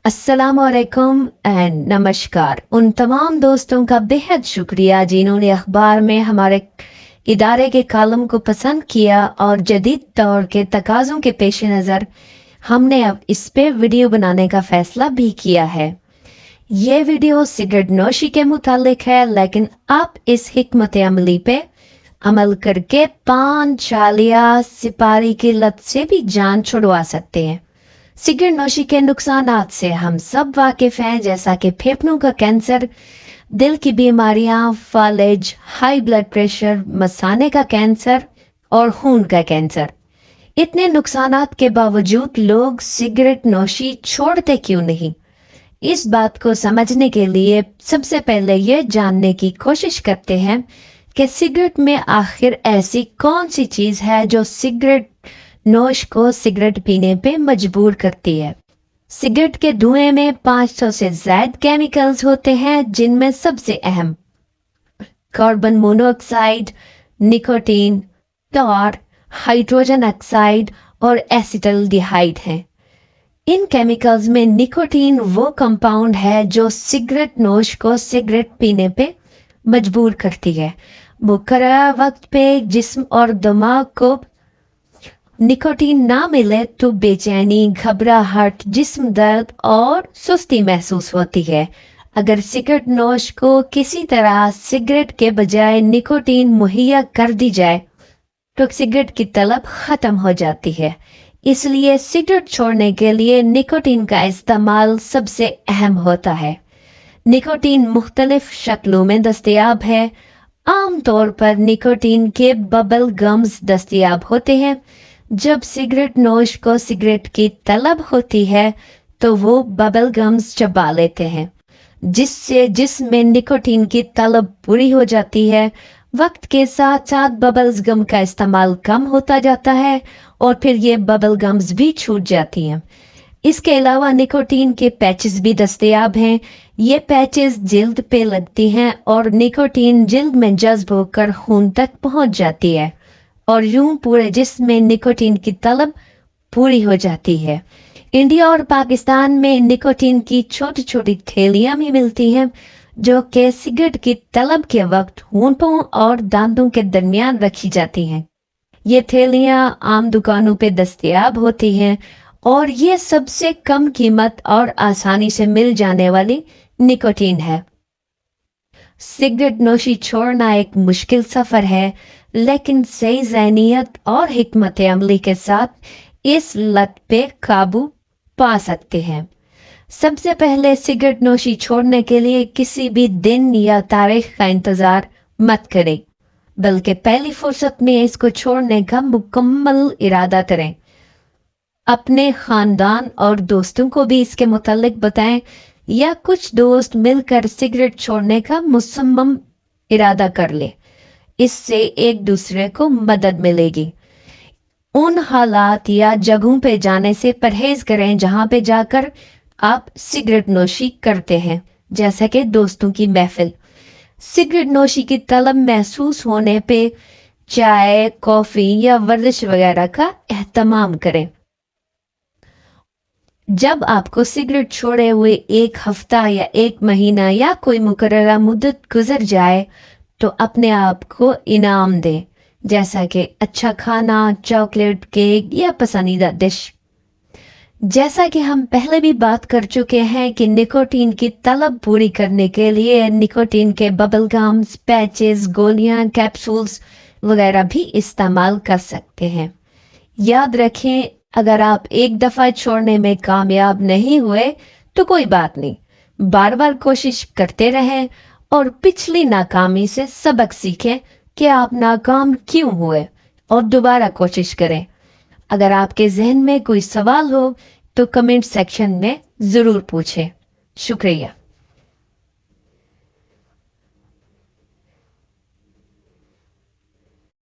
अस्सलामुअलैकुम एंड नमस्कार। उन तमाम दोस्तों का बेहद शुक्रिया जिन्होंने अखबार में हमारे इदारे के कॉलम को पसंद किया और जदीद दौर के तकाज़ों के पेश नज़र हमने अब इस पे वीडियो बनाने का फैसला भी किया है। ये वीडियो सिगरेट नोशी के मुतालिक है, लेकिन आप इस हिकमत अमली पे अमल करके पान, चालिया, सिपारी की लत से भी जान छुड़वा सकते हैं। सिगरेट नोशी के नुकसानात से हम सब वाकिफ हैं, जैसा कि फेफड़ों का कैंसर, दिल की बीमारियां, फालिज, हाई ब्लड प्रेशर, मसाने का कैंसर और खून का कैंसर। इतने नुकसानात के बावजूद लोग सिगरेट नोशी छोड़ते क्यों नहीं? इस बात को समझने के लिए सबसे पहले ये जानने की कोशिश करते हैं कि सिगरेट में आखिर ऐसी कौन सी चीज है जो सिगरेट नोश को सिगरेट पीने पे मजबूर करती है। सिगरेट के धुएं में 500 से ज्यादा केमिकल्स होते हैं, जिनमें सबसे अहम कार्बन मोनोऑक्साइड, निकोटीन, टार, हाइड्रोजन ऑक्साइड और एसिटल्डिहाइड हैं। इन केमिकल्स में निकोटीन वो कंपाउंड है जो सिगरेट नोश को सिगरेट पीने पे मजबूर करती है। मुकर्रर वक्त पे जिस्म और दिमाग को निकोटीन ना मिले तो बेचैनी, घबराहट, जिस्म दर्द और सुस्ती महसूस होती है। अगर सिगरेट नोश को किसी तरह सिगरेट के बजाय निकोटीन मुहैया कर दी जाए तो सिगरेट की तलब खत्म हो जाती है। इसलिए सिगरेट छोड़ने के लिए निकोटीन का इस्तेमाल सबसे अहम होता है। निकोटीन मुख्तलिफ शक्लों में दस्तयाब है। आमतौर पर निकोटीन के बबल गम्स दस्तयाब होते हैं। जब सिगरेट नोश को सिगरेट की तलब होती है तो वो बबल गम्स चबा लेते हैं, जिससे जिसमें निकोटीन की तलब पूरी हो जाती है। वक्त के साथ साथ बबल्स गम का इस्तेमाल कम होता जाता है और फिर ये बबल गम्स भी छूट जाती हैं। इसके अलावा निकोटीन के पैचेस भी दस्तयाब हैं। ये पैचेस जिल्द पे लगती हैं और निकोटीन जिल्द में जज्ब होकर खून तक पहुंच जाती है और यूं पूरे जिस्म में निकोटीन की तलब पूरी हो जाती है। इंडिया और पाकिस्तान में निकोटीन की छोटी छोटी थैलियां भी मिलती हैं, जो कि सिगरेट की तलब के वक्त होंठों और दांतों के दरमियान रखी जाती हैं। ये थैलियां आम दुकानों पे दस्तयाब होती हैं और ये सबसे कम कीमत और आसानी से मिल जाने वाली निकोटीन है। सिगरेट नोशी छोड़ना एक मुश्किल सफर है, लेकिन सही ज़हनियत और हिकमत अमली के साथ इस लत पे काबू पा सकते हैं। सबसे पहले सिगरेट नोशी छोड़ने के लिए किसी भी दिन या तारीख का इंतजार मत करें, बल्कि पहली फुर्सत में इसको छोड़ने का मुकम्मल इरादा करें। अपने खानदान और दोस्तों को भी इसके मुतालिक बताएं या कुछ दोस्त मिलकर सिगरेट छोड़ने का मुसम्मम इरादा कर ले। इससे एक दूसरे को मदद मिलेगी। उन हालात या जगहों पे जाने से परहेज करें जहां पे जाकर आप सिगरेट नोशी करते हैं, जैसा कि दोस्तों की महफिल। सिगरेट नोशी की तलब महसूस होने पे चाय, कॉफी या वर्जिश वगैरह का एहतमाम करें। जब आपको सिगरेट छोड़े हुए एक हफ्ता या एक महीना या कोई मुकर्ररा मुद्दत गुजर जाए तो अपने आप को इनाम दें, जैसा कि अच्छा खाना, चॉकलेट, केक या पसंदीदा डिश। जैसा कि हम पहले भी बात कर चुके हैं कि निकोटीन की तलब पूरी करने के लिए निकोटीन के बबल गम्स, पैचेस, गोलियां, कैप्सूल्स वगैरह भी इस्तेमाल कर सकते हैं। याद रखें, अगर आप एक दफा छोड़ने में कामयाब नहीं हुए तो कोई बात नहीं, बार बार कोशिश करते रहें और पिछली नाकामी से सबक सीखें कि आप नाकाम क्यों हुए और दोबारा कोशिश करें। अगर आपके जहन में कोई सवाल हो तो कमेंट सेक्शन में जरूर पूछें। शुक्रिया।